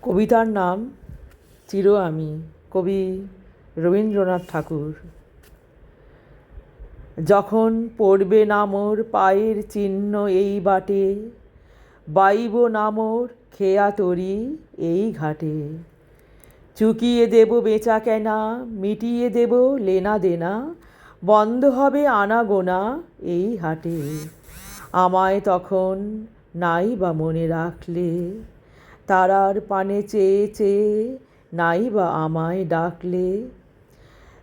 কবিতার নাম চির আমি, কবি রবীন্দ্রনাথ ঠাকুর। যখন পড়বে না মোর পায়ের চিহ্ন এই বাটে, বাইব না মোর খেয়া তরি এই ঘাটে, চুকিয়ে দেব বেচা কেনা, মিটিয়ে দেব লেনা দেনা, বন্ধ হবে আনাগোনা এই হাটে। আমায় তখন নাই বা মনে রাখলে, তারার পানে চেয়ে চেয়ে নাই বা আমায় ডাকলে,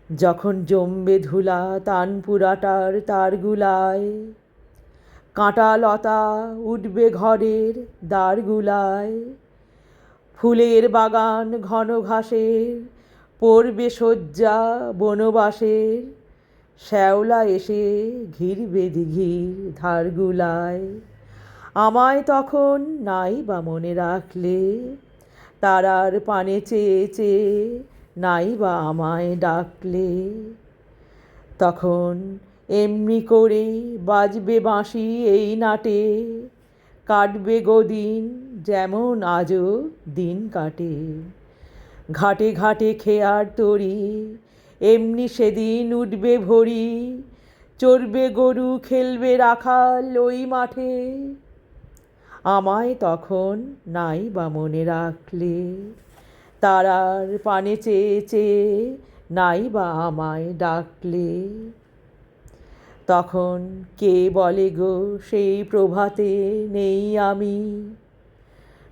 যখন জমবে ধুলা তানপুরাটার তারগুলায়, কাঁটা লতা উঠবে ঘরের দ্বারগুলায়, ফুলের বাগান ঘন ঘাসের পড়বে শয্যা বনবাসের, শ্যাওলা এসে ঘিরবে দিঘির ধারগুলায়। আমায় তখন নাই বা মনে রাখলে, তারার পানে চেয়ে চেয়ে নাই বা আমায় ডাকলে, তখন এমনি করে বাজবে বাঁশি এই নাটে, কাটবে গো দিন যেমন আজও দিন কাটে। ঘাটে ঘাটে খেয়ার তরি এমনি সেদিন উঠবে ভরি, চড়বে গরু খেলবে রাখাল ওই মাঠে। আমায় তখন নাই বা মনে রাখলে, তারার পানে চেয়ে চেয়ে নাই বা আমায় ডাকলে, তখন কে বলে গো সেই প্রভাতে নেই আমি,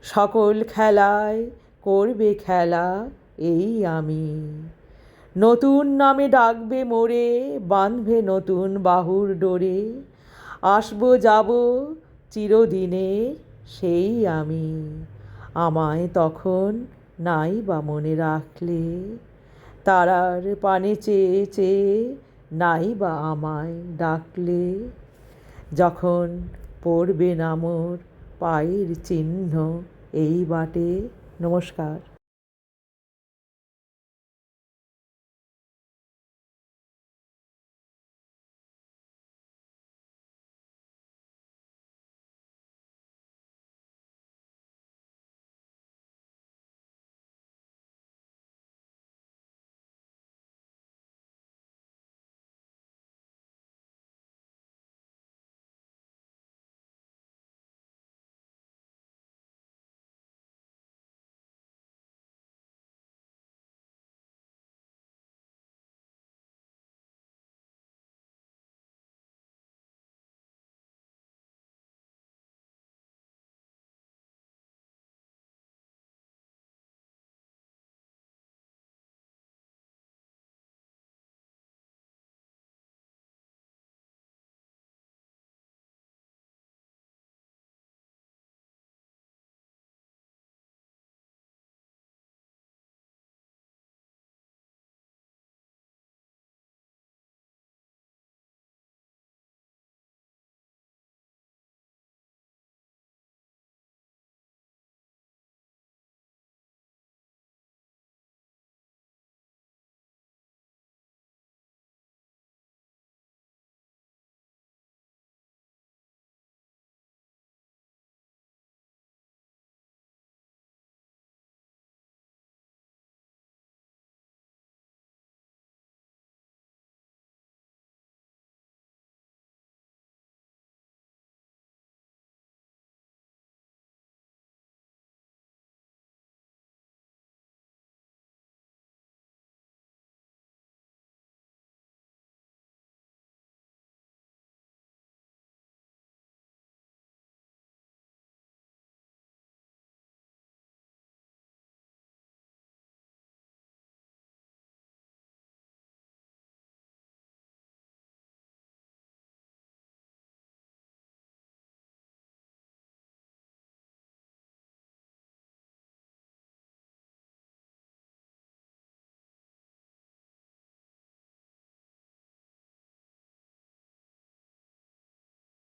সকল খেলায় করবে খেলা এই আমি। নতুন নামে ডাকবে মোরে, বাঁধবে নতুন বাহুর ডোরে, আসবো যাব চিরদিনে সেই আমি। আমায় তখন নাই বা মনে রাখলে, তারার পানে চেয়ে চেয়ে নাই বা আমায় ডাকলে, যখন পড়বে না মোর পায়ের চিহ্ন এই বাটে। নমস্কার।